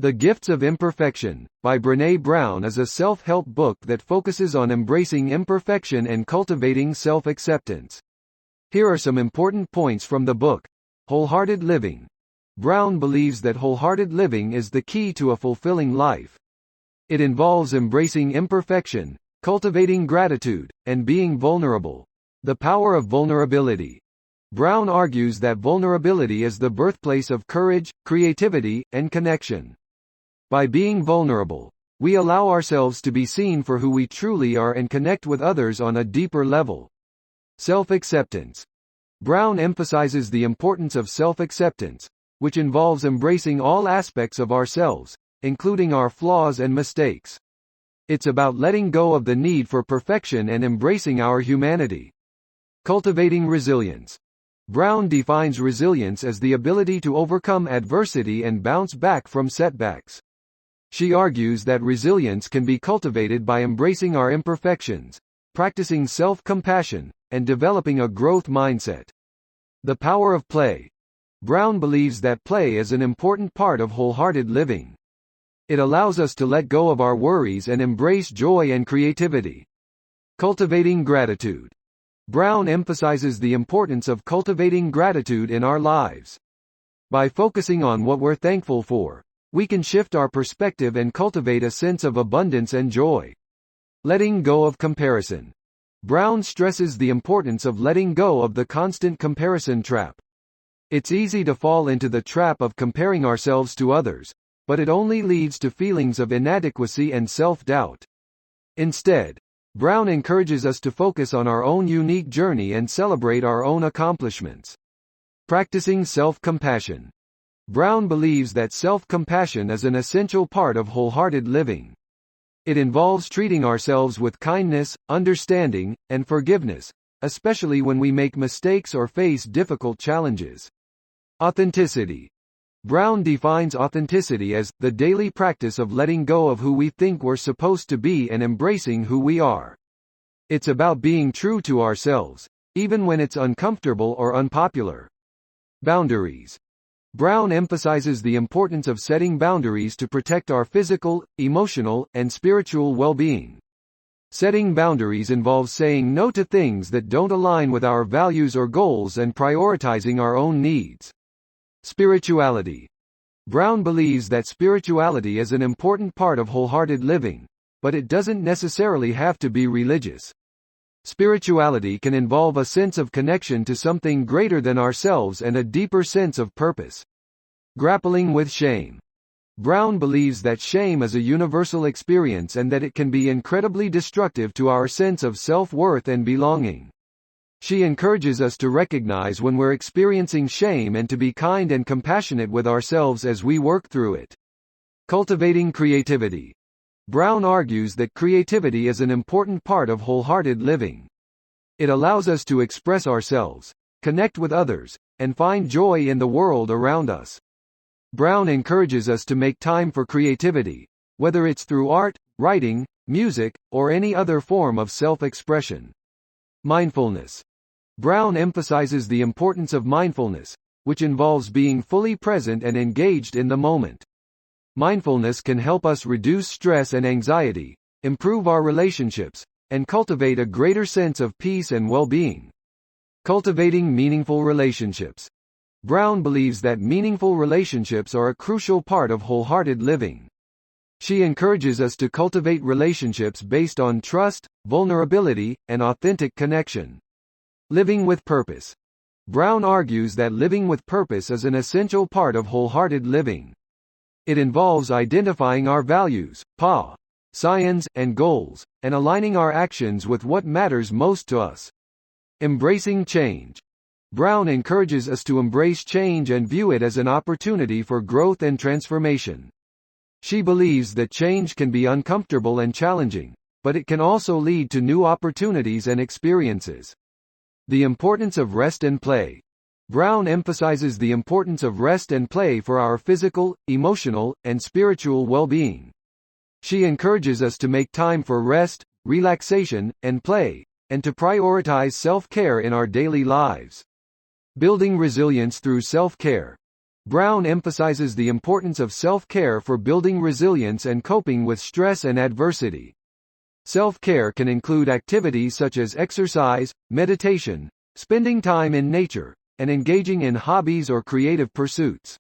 The Gifts of Imperfection, by Brené Brown, is a self-help book that focuses on embracing imperfection and cultivating self-acceptance. Here are some important points from the book. Wholehearted living. Brown believes that wholehearted living is the key to a fulfilling life. It involves embracing imperfection, cultivating gratitude, and being vulnerable. The power of vulnerability. Brown argues that vulnerability is the birthplace of courage, creativity, and connection. By being vulnerable, we allow ourselves to be seen for who we truly are and connect with others on a deeper level. Self-acceptance. Brown emphasizes the importance of self-acceptance, which involves embracing all aspects of ourselves, including our flaws and mistakes. It's about letting go of the need for perfection and embracing our humanity. Cultivating resilience. Brown defines resilience as the ability to overcome adversity and bounce back from setbacks. She argues that resilience can be cultivated by embracing our imperfections, practicing self-compassion, and developing a growth mindset. The power of play. Brown believes that play is an important part of wholehearted living. It allows us to let go of our worries and embrace joy and creativity. Cultivating gratitude. Brown emphasizes the importance of cultivating gratitude in our lives. By focusing on what we're thankful for, we can shift our perspective and cultivate a sense of abundance and joy. Letting go of comparison. Brown stresses the importance of letting go of the constant comparison trap. It's easy to fall into the trap of comparing ourselves to others, but it only leads to feelings of inadequacy and self-doubt. Instead, Brown encourages us to focus on our own unique journey and celebrate our own accomplishments. Practicing self-compassion. Brown believes that self-compassion is an essential part of wholehearted living. It involves treating ourselves with kindness, understanding, and forgiveness, especially when we make mistakes or face difficult challenges. Authenticity. Brown defines authenticity as the daily practice of letting go of who we think we're supposed to be and embracing who we are. It's about being true to ourselves, even when it's uncomfortable or unpopular. Boundaries. Brown emphasizes the importance of setting boundaries to protect our physical, emotional, and spiritual well-being. Setting boundaries involves saying no to things that don't align with our values or goals and prioritizing our own needs. Spirituality. Brown believes that spirituality is an important part of wholehearted living, but it doesn't necessarily have to be religious. Spirituality can involve a sense of connection to something greater than ourselves and a deeper sense of purpose. Grappling with shame. Brown believes that shame is a universal experience and that it can be incredibly destructive to our sense of self-worth and belonging. She encourages us to recognize when we're experiencing shame and to be kind and compassionate with ourselves as we work through it. Cultivating creativity. Brown argues that creativity is an important part of wholehearted living. It allows us to express ourselves, connect with others, and find joy in the world around us. Brown encourages us to make time for creativity, whether it's through art, writing, music, or any other form of self-expression. Mindfulness. Brown emphasizes the importance of mindfulness, which involves being fully present and engaged in the moment. Mindfulness can help us reduce stress and anxiety, improve our relationships, and cultivate a greater sense of peace and well-being. Cultivating meaningful relationships. Brown believes that meaningful relationships are a crucial part of wholehearted living. She encourages us to cultivate relationships based on trust, vulnerability, and authentic connection. Living with purpose. Brown argues that living with purpose is an essential part of wholehearted living. It involves identifying our values, science, and goals, and aligning our actions with what matters most to us. Embracing change. Brown encourages us to embrace change and view it as an opportunity for growth and transformation. She believes that change can be uncomfortable and challenging, but it can also lead to new opportunities and experiences. The importance of rest and play. Brown emphasizes the importance of rest and play for our physical, emotional, and spiritual well-being. She encourages us to make time for rest, relaxation, and play, and to prioritize self-care in our daily lives. Building resilience through self-care. Brown emphasizes the importance of self-care for building resilience and coping with stress and adversity. Self-care can include activities such as exercise, meditation, spending time in nature, and engaging in hobbies or creative pursuits.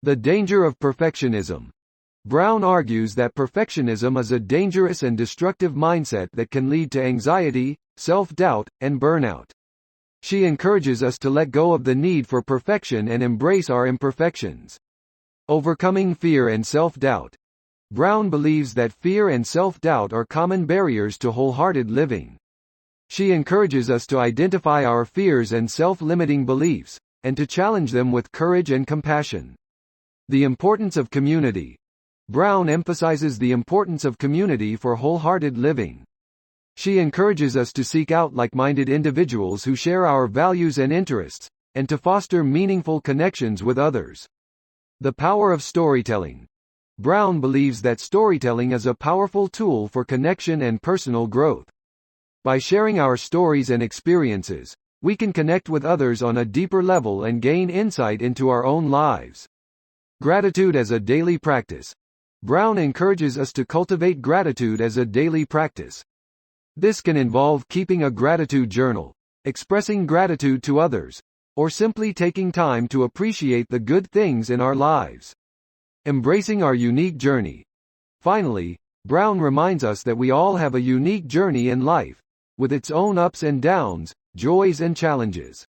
The danger of perfectionism. Brown argues that perfectionism is a dangerous and destructive mindset that can lead to anxiety, self-doubt, and burnout. She encourages us to let go of the need for perfection and embrace our imperfections. Overcoming fear and self-doubt. Brown believes that fear and self-doubt are common barriers to wholehearted living. She encourages us to identify our fears and self-limiting beliefs, and to challenge them with courage and compassion. The importance of community. Brown emphasizes the importance of community for wholehearted living. She encourages us to seek out like-minded individuals who share our values and interests, and to foster meaningful connections with others. The power of storytelling. Brown believes that storytelling is a powerful tool for connection and personal growth. By sharing our stories and experiences, we can connect with others on a deeper level and gain insight into our own lives. Gratitude as a daily practice. Brown encourages us to cultivate gratitude as a daily practice. This can involve keeping a gratitude journal, expressing gratitude to others, or simply taking time to appreciate the good things in our lives. Embracing our unique journey. Finally, Brown reminds us that we all have a unique journey in life, with its own ups and downs, joys and challenges.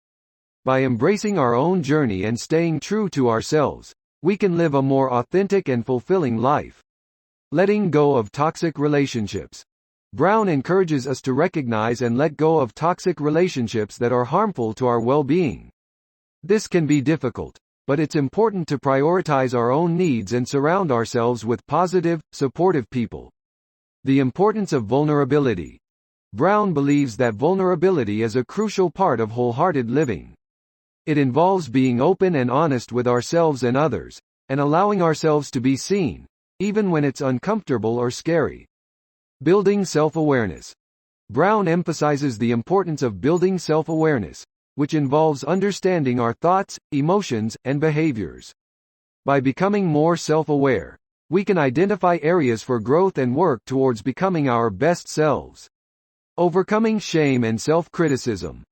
By embracing our own journey and staying true to ourselves, we can live a more authentic and fulfilling life. Letting go of toxic relationships. Brown encourages us to recognize and let go of toxic relationships that are harmful to our well-being. This can be difficult, but it's important to prioritize our own needs and surround ourselves with positive, supportive people. The importance of vulnerability. Brown believes that vulnerability is a crucial part of wholehearted living. It involves being open and honest with ourselves and others, and allowing ourselves to be seen, even when it's uncomfortable or scary. Building self-awareness. Brown emphasizes the importance of building self-awareness, which involves understanding our thoughts, emotions, and behaviors. By becoming more self-aware, we can identify areas for growth and work towards becoming our best selves. Overcoming shame and self-criticism.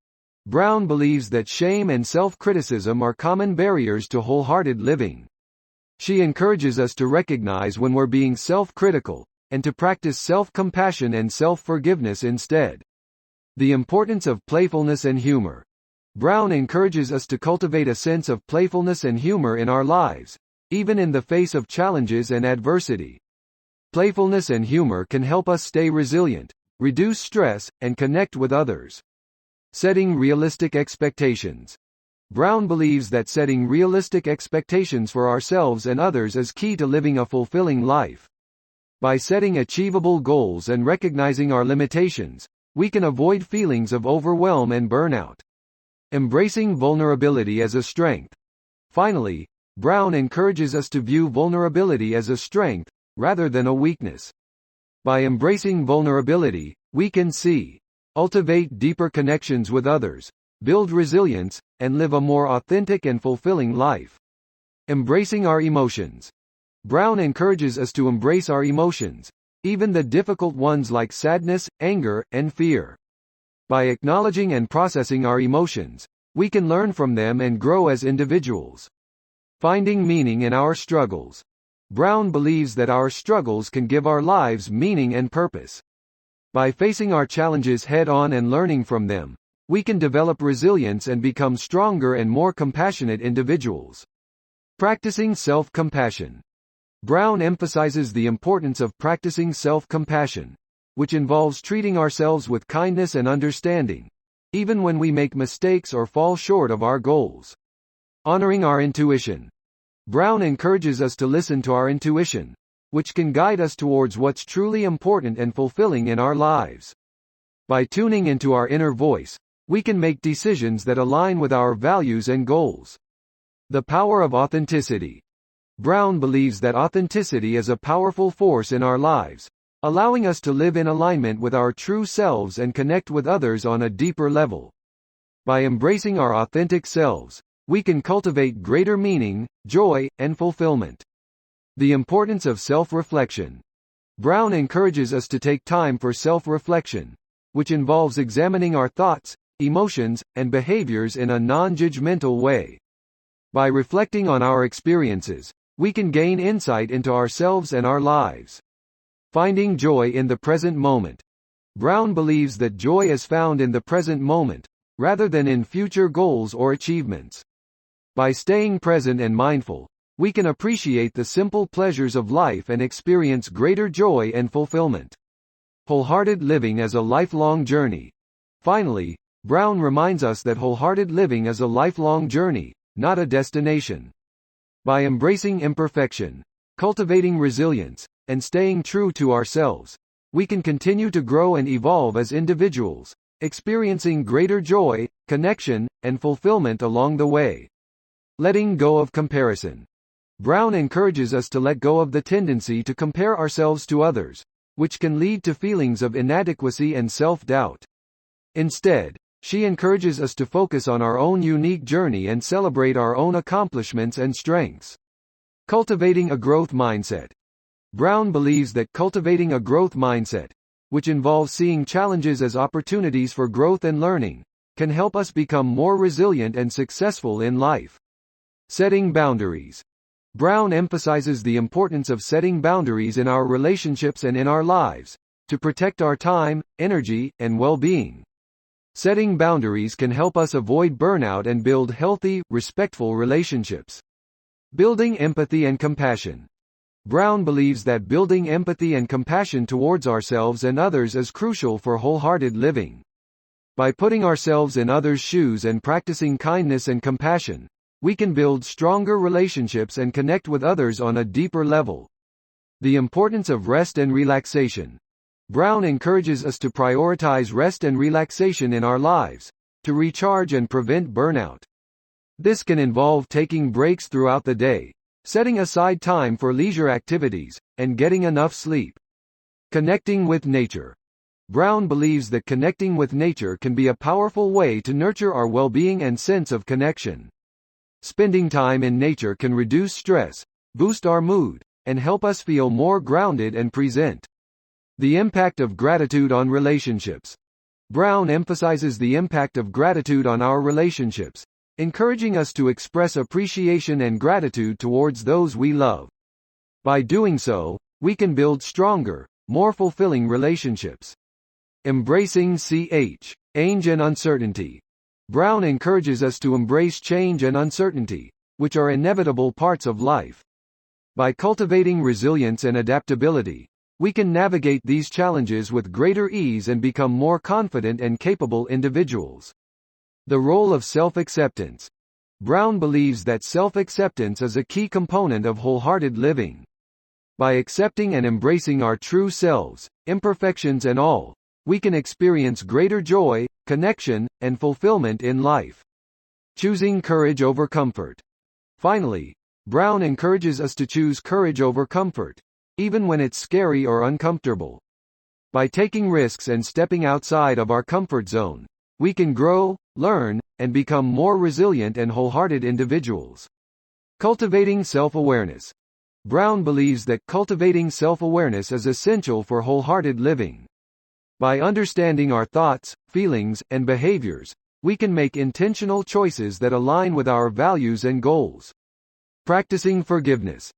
Brown believes that shame and self-criticism are common barriers to wholehearted living. She encourages us to recognize when we're being self-critical, and to practice self-compassion and self-forgiveness instead. The importance of playfulness and humor. Brown encourages us to cultivate a sense of playfulness and humor in our lives, even in the face of challenges and adversity. Playfulness and humor can help us stay resilient, reduce stress, and connect with others. Setting realistic expectations. Brown believes that setting realistic expectations for ourselves and others is key to living a fulfilling life. By setting achievable goals and recognizing our limitations, we can avoid feelings of overwhelm and burnout. Embracing vulnerability as a strength. Finally, Brown encourages us to view vulnerability as a strength, rather than a weakness. By embracing vulnerability, we can cultivate deeper connections with others, build resilience, and live a more authentic and fulfilling life. Embracing our emotions. Brown encourages us to embrace our emotions, even the difficult ones like sadness, anger, and fear. By acknowledging and processing our emotions, we can learn from them and grow as individuals. Finding meaning in our struggles. Brown believes that our struggles can give our lives meaning and purpose. By facing our challenges head-on and learning from them, we can develop resilience and become stronger and more compassionate individuals. Practicing self-compassion. Brown emphasizes the importance of practicing self-compassion, which involves treating ourselves with kindness and understanding, even when we make mistakes or fall short of our goals. Honoring our intuition. Brown encourages us to listen to our intuition, which can guide us towards what's truly important and fulfilling in our lives. By tuning into our inner voice, we can make decisions that align with our values and goals. The power of authenticity. Brown believes that authenticity is a powerful force in our lives, allowing us to live in alignment with our true selves and connect with others on a deeper level. By embracing our authentic selves, we can cultivate greater meaning, joy, and fulfillment. The importance of self-reflection. Brown encourages us to take time for self-reflection, which involves examining our thoughts, emotions, and behaviors in a non-judgmental way. By reflecting on our experiences, we can gain insight into ourselves and our lives. Finding joy in the present moment. Brown believes that joy is found in the present moment, rather than in future goals or achievements. By staying present and mindful, we can appreciate the simple pleasures of life and experience greater joy and fulfillment. Wholehearted living as a lifelong journey. Finally, Brown reminds us that wholehearted living is a lifelong journey, not a destination. By embracing imperfection, cultivating resilience, and staying true to ourselves, we can continue to grow and evolve as individuals, experiencing greater joy, connection, and fulfillment along the way. Letting go of comparison. Brown encourages us to let go of the tendency to compare ourselves to others, which can lead to feelings of inadequacy and self-doubt. Instead, she encourages us to focus on our own unique journey and celebrate our own accomplishments and strengths. Cultivating a growth mindset. Brown believes that cultivating a growth mindset, which involves seeing challenges as opportunities for growth and learning, can help us become more resilient and successful in life. Setting boundaries. Brown emphasizes the importance of setting boundaries in our relationships and in our lives, to protect our time, energy, and well-being. Setting boundaries can help us avoid burnout and build healthy, respectful relationships. Building empathy and compassion. Brown believes that building empathy and compassion towards ourselves and others is crucial for wholehearted living. By putting ourselves in others' shoes and practicing kindness and compassion, we can build stronger relationships and connect with others on a deeper level. The importance of rest and relaxation. Brown encourages us to prioritize rest and relaxation in our lives, to recharge and prevent burnout. This can involve taking breaks throughout the day, setting aside time for leisure activities, and getting enough sleep. Connecting with nature. Brown believes that connecting with nature can be a powerful way to nurture our well-being and sense of connection. Spending time in nature can reduce stress, boost our mood, and help us feel more grounded and present. The impact of gratitude on relationships. Brown emphasizes the impact of gratitude on our relationships, encouraging us to express appreciation and gratitude towards those we love. By doing so, we can build stronger, more fulfilling relationships. Embracing change and uncertainty. Brown encourages us to embrace change and uncertainty, which are inevitable parts of life. By cultivating resilience and adaptability, we can navigate these challenges with greater ease and become more confident and capable individuals. The role of self-acceptance. Brown believes that self-acceptance is a key component of wholehearted living. By accepting and embracing our true selves, imperfections and all, we can experience greater joy, connection, and fulfillment in life. Choosing courage over comfort. Finally, Brown encourages us to choose courage over comfort, even when it's scary or uncomfortable. By taking risks and stepping outside of our comfort zone, we can grow, learn, and become more resilient and wholehearted individuals. Cultivating self-awareness. Brown believes that cultivating self-awareness is essential for wholehearted living. By understanding our thoughts, feelings, and behaviors, we can make intentional choices that align with our values and goals. Practicing forgiveness.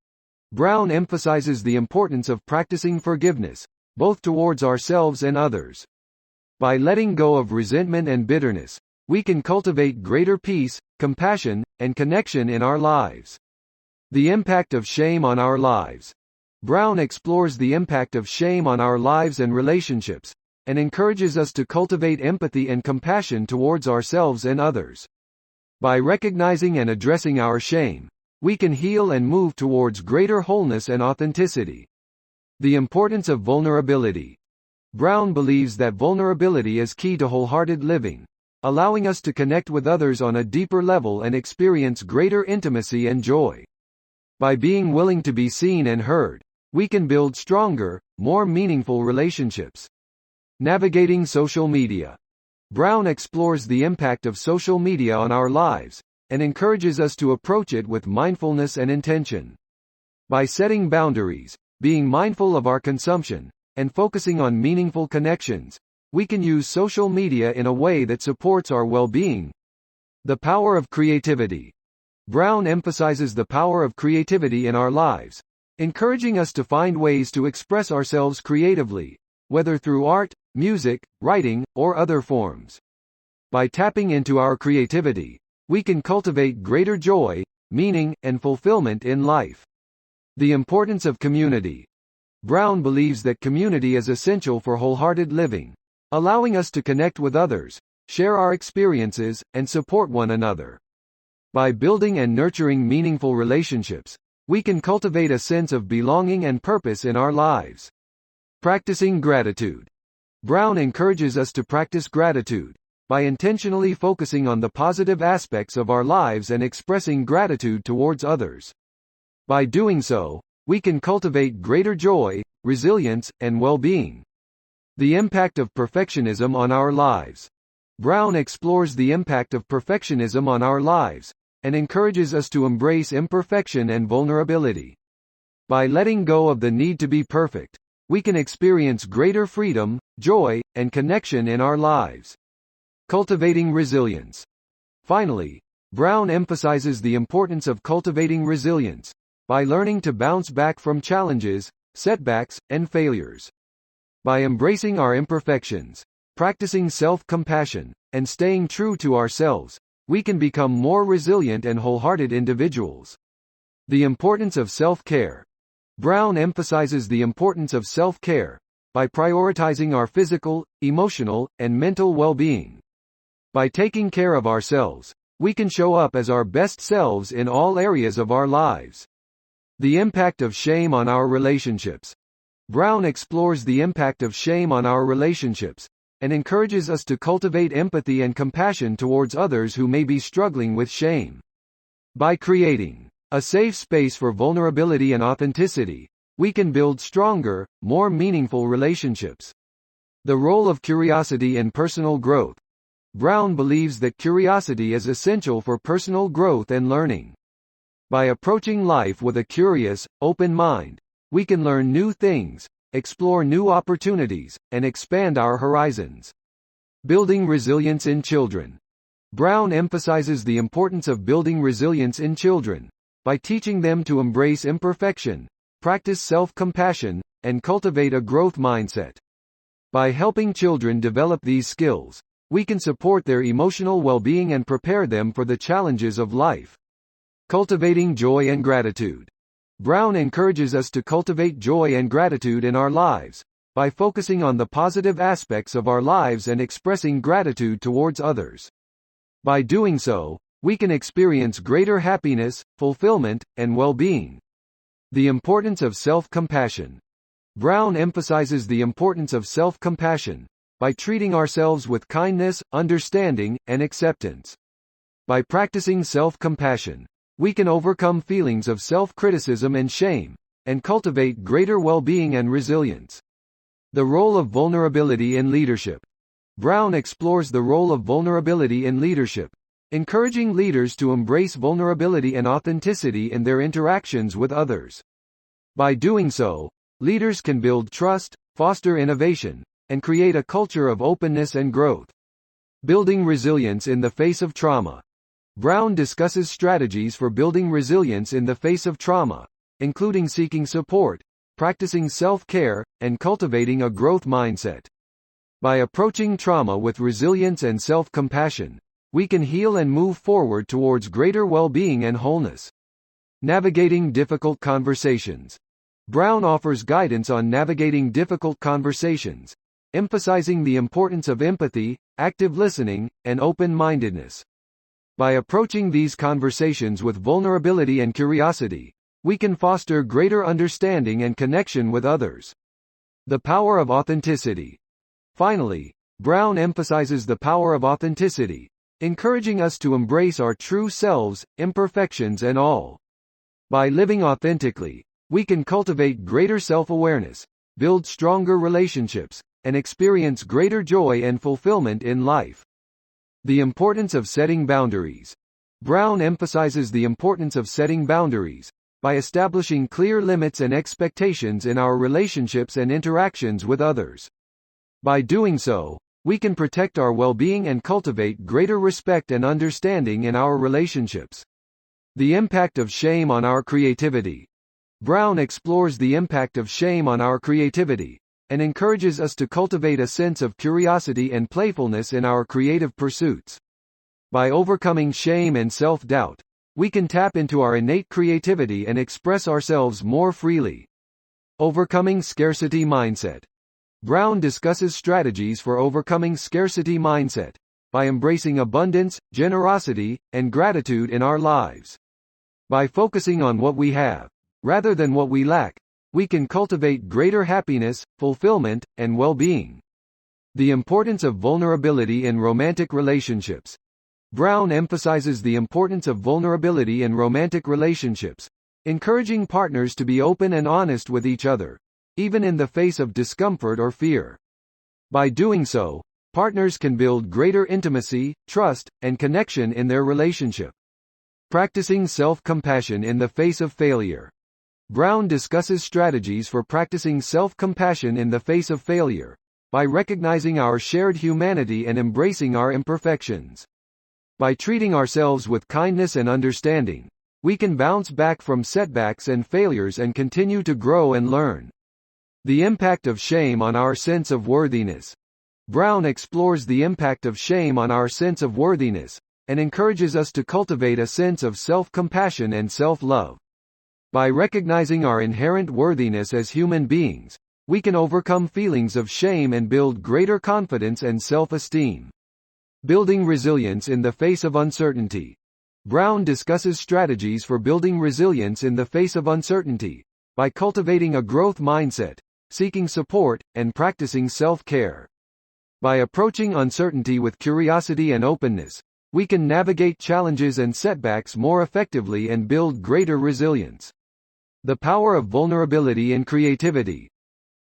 Brown emphasizes the importance of practicing forgiveness, both towards ourselves and others. By letting go of resentment and bitterness, we can cultivate greater peace, compassion, and connection in our lives. The impact of shame on our lives. Brown explores the impact of shame on our lives and relationships, and encourages us to cultivate empathy and compassion towards ourselves and others. By recognizing and addressing our shame, we can heal and move towards greater wholeness and authenticity. The importance of vulnerability. Brown believes that vulnerability is key to wholehearted living, allowing us to connect with others on a deeper level and experience greater intimacy and joy. By being willing to be seen and heard, we can build stronger, more meaningful relationships. Navigating social media. Brown explores the impact of social media on our lives, and encourages us to approach it with mindfulness and intention. By setting boundaries, being mindful of our consumption, and focusing on meaningful connections, we can use social media in a way that supports our well-being. The power of creativity. Brown emphasizes the power of creativity in our lives, encouraging us to find ways to express ourselves creatively, whether through art, music, writing, or other forms. By tapping into our creativity, we can cultivate greater joy, meaning, and fulfillment in life. The importance of community. Brown believes that community is essential for wholehearted living, allowing us to connect with others, share our experiences, and support one another. By building and nurturing meaningful relationships, we can cultivate a sense of belonging and purpose in our lives. Practicing gratitude. Brown encourages us to practice gratitude by intentionally focusing on the positive aspects of our lives and expressing gratitude towards others. By doing so, we can cultivate greater joy, resilience, and well-being. The impact of perfectionism on our lives. Brown explores the impact of perfectionism on our lives, and encourages us to embrace imperfection and vulnerability. By letting go of the need to be perfect, we can experience greater freedom, joy, and connection in our lives. Cultivating resilience. Finally, Brown emphasizes the importance of cultivating resilience by learning to bounce back from challenges, setbacks, and failures. By embracing our imperfections, practicing self-compassion, and staying true to ourselves, we can become more resilient and wholehearted individuals. The importance of self-care. Brown emphasizes the importance of self-care by prioritizing our physical, emotional, and mental well-being. By taking care of ourselves, we can show up as our best selves in all areas of our lives. The impact of shame on our relationships. Brown explores the impact of shame on our relationships, and encourages us to cultivate empathy and compassion towards others who may be struggling with shame. By creating a safe space for vulnerability and authenticity, we can build stronger, more meaningful relationships. The role of curiosity in personal growth. Brown believes that curiosity is essential for personal growth and learning. By approaching life with a curious, open mind, we can learn new things, explore new opportunities, and expand our horizons. Building resilience in children. Brown emphasizes the importance of building resilience in children by teaching them to embrace imperfection, practice self-compassion, and cultivate a growth mindset. By helping children develop these skills, we can support their emotional well-being and prepare them for the challenges of life. Cultivating joy and gratitude. Brown encourages us to cultivate joy and gratitude in our lives by focusing on the positive aspects of our lives and expressing gratitude towards others. By doing so, we can experience greater happiness, fulfillment, and well-being. The importance of self-compassion. Brown emphasizes the importance of self-compassion by treating ourselves with kindness, understanding, and acceptance. By practicing self-compassion, we can overcome feelings of self-criticism and shame, and cultivate greater well-being and resilience. The role of vulnerability in leadership. Brown explores the role of vulnerability in leadership, encouraging leaders to embrace vulnerability and authenticity in their interactions with others. By doing so, leaders can build trust, foster innovation, and create a culture of openness and growth. Building resilience in the face of trauma. Brown discusses strategies for building resilience in the face of trauma, including seeking support, practicing self-care, and cultivating a growth mindset. By approaching trauma with resilience and self-compassion, we can heal and move forward towards greater well-being and wholeness. Navigating difficult conversations. Brown offers guidance on navigating difficult conversations, emphasizing the importance of empathy, active listening, and open-mindedness. By approaching these conversations with vulnerability and curiosity, we can foster greater understanding and connection with others. The power of authenticity. Finally, Brown emphasizes the power of authenticity, encouraging us to embrace our true selves, imperfections and all. By living authentically, we can cultivate greater self-awareness, build stronger relationships, and experience greater joy and fulfillment in life. The importance of setting boundaries. Brown emphasizes the importance of setting boundaries, by establishing clear limits and expectations in our relationships and interactions with others. By doing so, we can protect our well-being and cultivate greater respect and understanding in our relationships. The impact of shame on our creativity. Brown explores the impact of shame on our creativity, and encourages us to cultivate a sense of curiosity and playfulness in our creative pursuits. By overcoming shame and self-doubt, we can tap into our innate creativity and express ourselves more freely. Overcoming scarcity mindset. Brown discusses strategies for overcoming scarcity mindset, by embracing abundance, generosity, and gratitude in our lives. By focusing on what we have, rather than what we lack, we can cultivate greater happiness, fulfillment, and well-being. The importance of vulnerability in romantic relationships. Brown emphasizes the importance of vulnerability in romantic relationships, encouraging partners to be open and honest with each other, even in the face of discomfort or fear. By doing so, partners can build greater intimacy, trust, and connection in their relationship. Practicing self-compassion in the face of failure. Brown discusses strategies for practicing self-compassion in the face of failure, by recognizing our shared humanity and embracing our imperfections. By treating ourselves with kindness and understanding, we can bounce back from setbacks and failures and continue to grow and learn. The impact of shame on our sense of worthiness. Brown explores the impact of shame on our sense of worthiness, and encourages us to cultivate a sense of self-compassion and self-love. By recognizing our inherent worthiness as human beings, we can overcome feelings of shame and build greater confidence and self-esteem. Building resilience in the face of uncertainty. Brown discusses strategies for building resilience in the face of uncertainty, by cultivating a growth mindset, seeking support, and practicing self-care. By approaching uncertainty with curiosity and openness, we can navigate challenges and setbacks more effectively and build greater resilience. The power of vulnerability in creativity.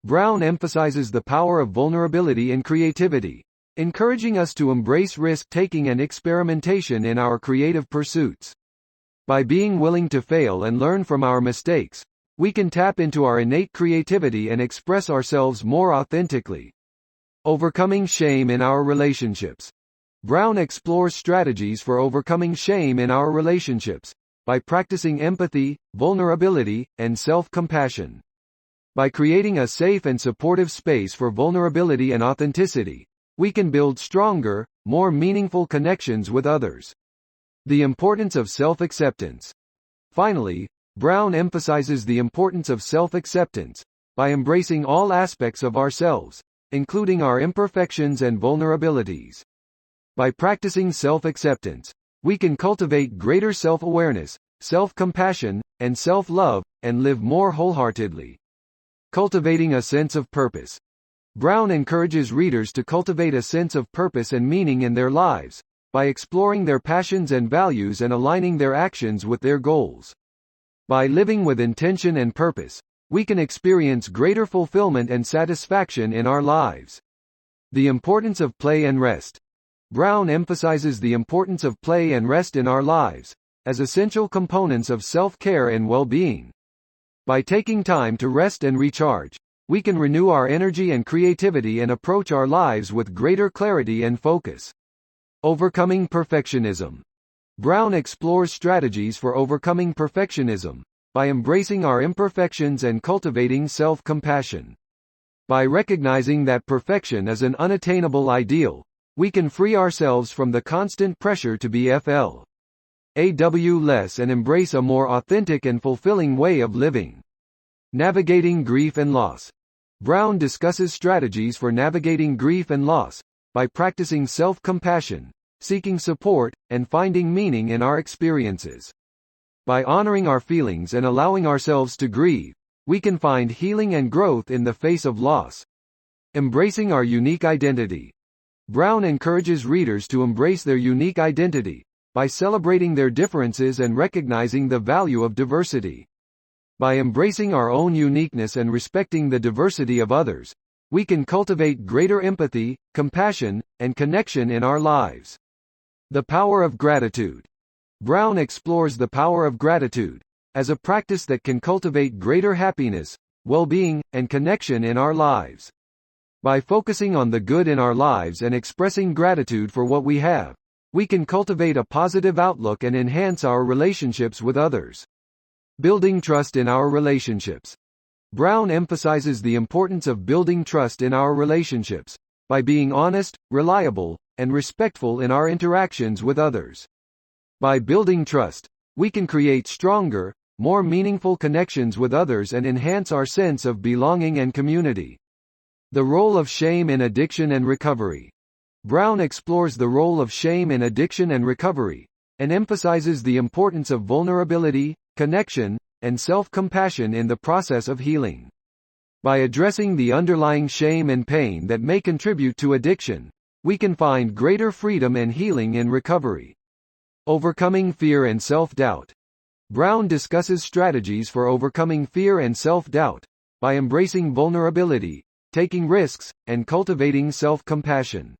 Brown emphasizes the power of vulnerability in creativity, encouraging us to embrace risk-taking and experimentation in our creative pursuits. By being willing to fail and learn from our mistakes, we can tap into our innate creativity and express ourselves more authentically. Overcoming shame in our relationships. Brown explores strategies for overcoming shame in our relationships, by practicing empathy, vulnerability, and self-compassion. By creating a safe and supportive space for vulnerability and authenticity, we can build stronger, more meaningful connections with others. The importance of self-acceptance. Finally, Brown emphasizes the importance of self-acceptance, by embracing all aspects of ourselves, including our imperfections and vulnerabilities. By practicing self-acceptance, we can cultivate greater self-awareness, self-compassion, and self-love, and live more wholeheartedly. Cultivating a sense of purpose. Brown encourages readers to cultivate a sense of purpose and meaning in their lives, by exploring their passions and values and aligning their actions with their goals. By living with intention and purpose, we can experience greater fulfillment and satisfaction in our lives. The importance of play and rest. Brown emphasizes the importance of play and rest in our lives, as essential components of self-care and well-being. By taking time to rest and recharge, we can renew our energy and creativity and approach our lives with greater clarity and focus. Overcoming perfectionism. Brown explores strategies for overcoming perfectionism, by embracing our imperfections and cultivating self-compassion. By recognizing that perfection is an unattainable ideal, we can free ourselves from the constant pressure to be less and embrace a more authentic and fulfilling way of living. Navigating grief and loss. Brown discusses strategies for navigating grief and loss, by practicing self-compassion, seeking support, and finding meaning in our experiences. By honoring our feelings and allowing ourselves to grieve, we can find healing and growth in the face of loss. Embracing our unique identity. Brown encourages readers to embrace their unique identity, by celebrating their differences and recognizing the value of diversity. By embracing our own uniqueness and respecting the diversity of others, we can cultivate greater empathy, compassion, and connection in our lives. The power of gratitude. Brown explores the power of gratitude as a practice that can cultivate greater happiness, well-being, and connection in our lives. By focusing on the good in our lives and expressing gratitude for what we have, we can cultivate a positive outlook and enhance our relationships with others. Building trust in our relationships. Brown emphasizes the importance of building trust in our relationships by being honest, reliable, and respectful in our interactions with others. By building trust, we can create stronger, more meaningful connections with others and enhance our sense of belonging and community. The role of shame in addiction and recovery. Brown explores the role of shame in addiction and recovery, and emphasizes the importance of vulnerability, connection, and self-compassion in the process of healing. By addressing the underlying shame and pain that may contribute to addiction, we can find greater freedom and healing in recovery. Overcoming fear and self-doubt. Brown discusses strategies for overcoming fear and self-doubt by embracing vulnerability, taking risks, and cultivating self-compassion.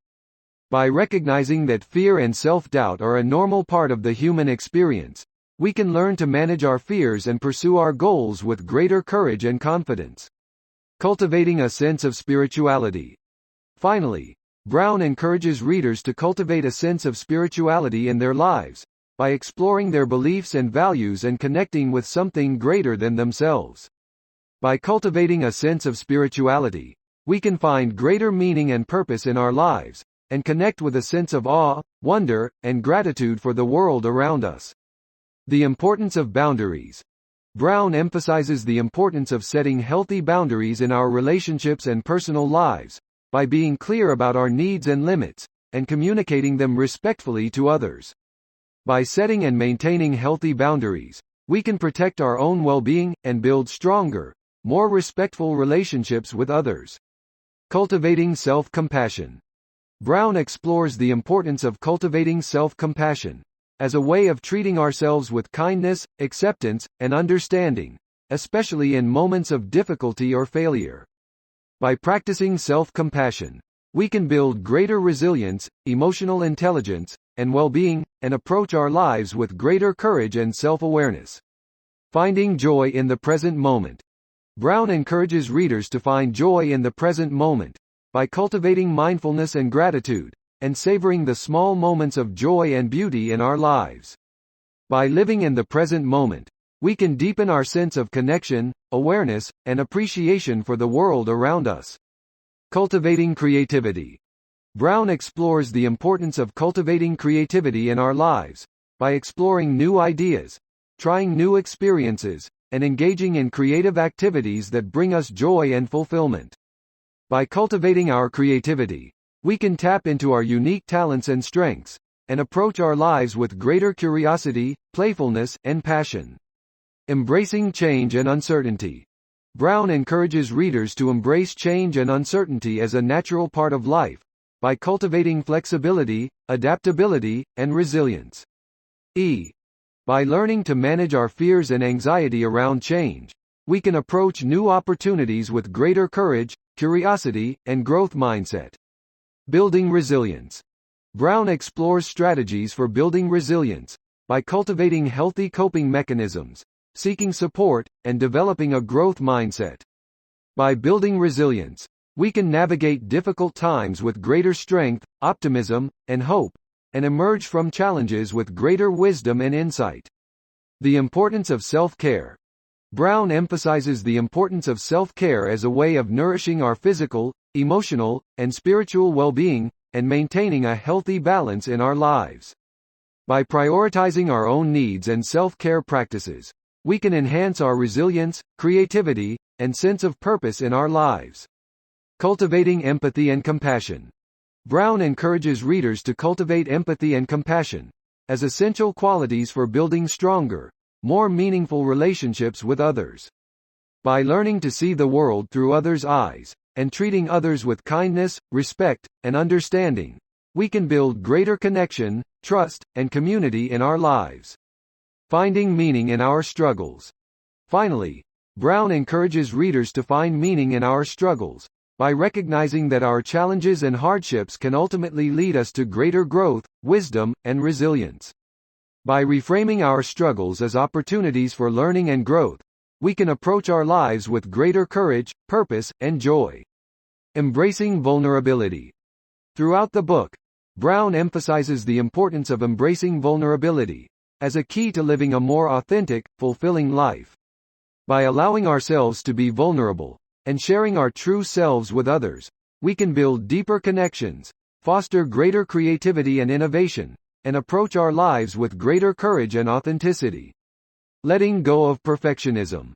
By recognizing that fear and self-doubt are a normal part of the human experience, we can learn to manage our fears and pursue our goals with greater courage and confidence. Cultivating a sense of spirituality. Finally, Brown encourages readers to cultivate a sense of spirituality in their lives, by exploring their beliefs and values and connecting with something greater than themselves. By cultivating a sense of spirituality, we can find greater meaning and purpose in our lives, and connect with a sense of awe, wonder, and gratitude for the world around us. The importance of boundaries. Brown emphasizes the importance of setting healthy boundaries in our relationships and personal lives, by being clear about our needs and limits, and communicating them respectfully to others. By setting and maintaining healthy boundaries, we can protect our own well-being, and build stronger, more respectful relationships with others. Cultivating self-compassion. Brown explores the importance of cultivating self-compassion as a way of treating ourselves with kindness, acceptance, and understanding, especially in moments of difficulty or failure. By practicing self-compassion, we can build greater resilience, emotional intelligence, and well-being, and approach our lives with greater courage and self-awareness. Finding joy in the present moment. Brown encourages readers to find joy in the present moment, by cultivating mindfulness and gratitude, and savoring the small moments of joy and beauty in our lives. By living in the present moment, we can deepen our sense of connection, awareness, and appreciation for the world around us. Cultivating creativity. Brown explores the importance of cultivating creativity in our lives, by exploring new ideas, trying new experiences, and engaging in creative activities that bring us joy and fulfillment. By cultivating our creativity, we can tap into our unique talents and strengths, and approach our lives with greater curiosity, playfulness, and passion. Embracing change and uncertainty. Brown encourages readers to embrace change and uncertainty as a natural part of life, by cultivating flexibility, adaptability, and resilience. By learning to manage our fears and anxiety around change, we can approach new opportunities with greater courage, curiosity, and growth mindset. Building resilience. Brown explores strategies for building resilience, by cultivating healthy coping mechanisms, seeking support, and developing a growth mindset. By building resilience, we can navigate difficult times with greater strength, optimism, and hope, and emerge from challenges with greater wisdom and insight. The importance of self-care. Brown emphasizes the importance of self-care as a way of nourishing our physical, emotional, and spiritual well-being, and maintaining a healthy balance in our lives. By prioritizing our own needs and self-care practices, we can enhance our resilience, creativity, and sense of purpose in our lives. Cultivating empathy and compassion. Brown encourages readers to cultivate empathy and compassion as essential qualities for building stronger, more meaningful relationships with others. By learning to see the world through others' eyes, and treating others with kindness, respect, and understanding, we can build greater connection, trust, and community in our lives. Finding meaning in our struggles. Finally, Brown encourages readers to find meaning in our struggles, by recognizing that our challenges and hardships can ultimately lead us to greater growth, wisdom, and resilience. By reframing our struggles as opportunities for learning and growth, we can approach our lives with greater courage, purpose, and joy. Embracing vulnerability. Throughout the book, Brown emphasizes the importance of embracing vulnerability as a key to living a more authentic, fulfilling life. By allowing ourselves to be vulnerable and sharing our true selves with others, we can build deeper connections, foster greater creativity and innovation, and approach our lives with greater courage and authenticity. Letting go of perfectionism.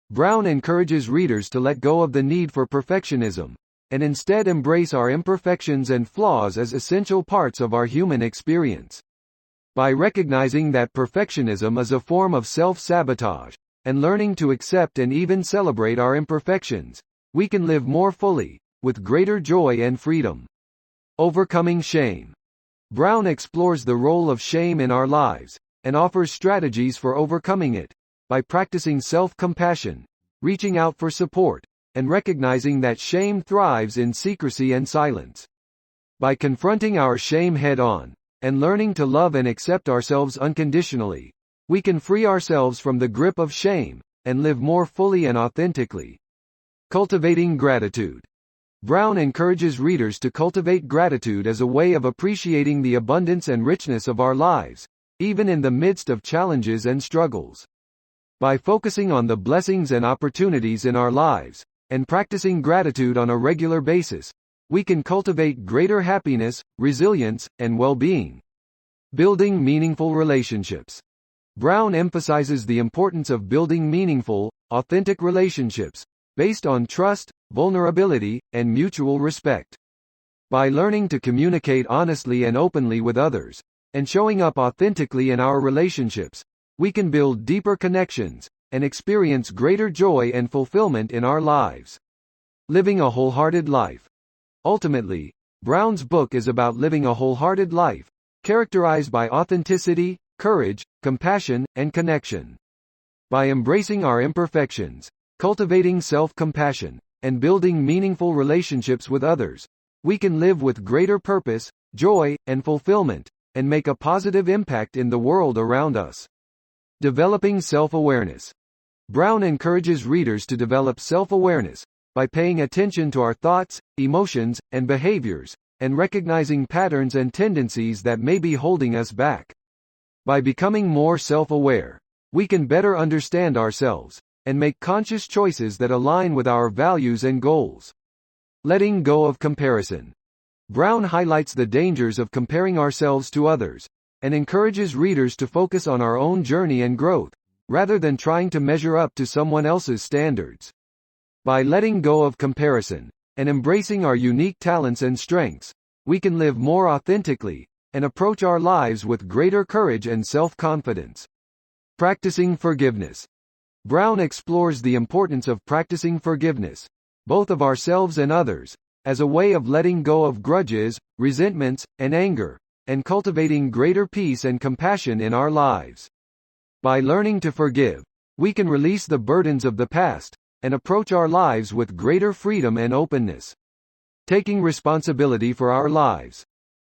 Brown encourages readers to let go of the need for perfectionism, and instead embrace our imperfections and flaws as essential parts of our human experience. By recognizing that perfectionism is a form of self-sabotage, and learning to accept and even celebrate our imperfections, we can live more fully, with greater joy and freedom. Overcoming shame. Brown explores the role of shame in our lives, and offers strategies for overcoming it, by practicing self-compassion, reaching out for support, and recognizing that shame thrives in secrecy and silence. By confronting our shame head-on, and learning to love and accept ourselves unconditionally, we can free ourselves from the grip of shame, and live more fully and authentically. Cultivating gratitude. Brown encourages readers to cultivate gratitude as a way of appreciating the abundance and richness of our lives, even in the midst of challenges and struggles. By focusing on the blessings and opportunities in our lives, and practicing gratitude on a regular basis, we can cultivate greater happiness, resilience, and well-being. Building meaningful relationships. Brown emphasizes the importance of building meaningful, authentic relationships, based on trust, vulnerability, and mutual respect. By learning to communicate honestly and openly with others, and showing up authentically in our relationships, we can build deeper connections, and experience greater joy and fulfillment in our lives. Living a wholehearted life. Ultimately, Brown's book is about living a wholehearted life, characterized by authenticity, courage, compassion, and connection. By embracing our imperfections, cultivating self-compassion, and building meaningful relationships with others, we can live with greater purpose, joy, and fulfillment, and make a positive impact in the world around us. Developing self-awareness. Brown encourages readers to develop self-awareness by paying attention to our thoughts, emotions, and behaviors, and recognizing patterns and tendencies that may be holding us back. By becoming more self-aware, we can better understand ourselves, and make conscious choices that align with our values and goals. Letting go of comparison. Brown highlights the dangers of comparing ourselves to others, and encourages readers to focus on our own journey and growth, rather than trying to measure up to someone else's standards. By letting go of comparison, and embracing our unique talents and strengths, we can live more authentically, and approach our lives with greater courage and self-confidence. Practicing forgiveness. Brown explores the importance of practicing forgiveness, both of ourselves and others, as a way of letting go of grudges, resentments, and anger, and cultivating greater peace and compassion in our lives. By learning to forgive, we can release the burdens of the past, and approach our lives with greater freedom and openness. Taking responsibility for our lives.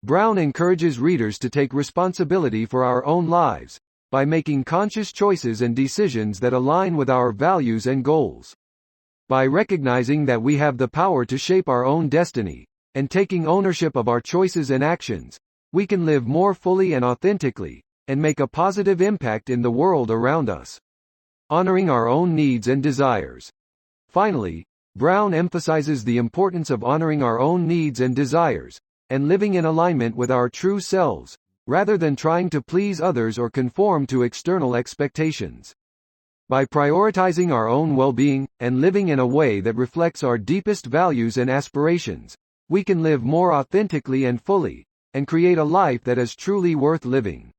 Brown encourages readers to take responsibility for our own lives, by making conscious choices and decisions that align with our values and goals. By recognizing that we have the power to shape our own destiny, and taking ownership of our choices and actions, we can live more fully and authentically, and make a positive impact in the world around us. Honoring our own needs and desires. Finally, Brown emphasizes the importance of honoring our own needs and desires, and living in alignment with our true selves, rather than trying to please others or conform to external expectations. By prioritizing our own well-being, and living in a way that reflects our deepest values and aspirations, we can live more authentically and fully, and create a life that is truly worth living.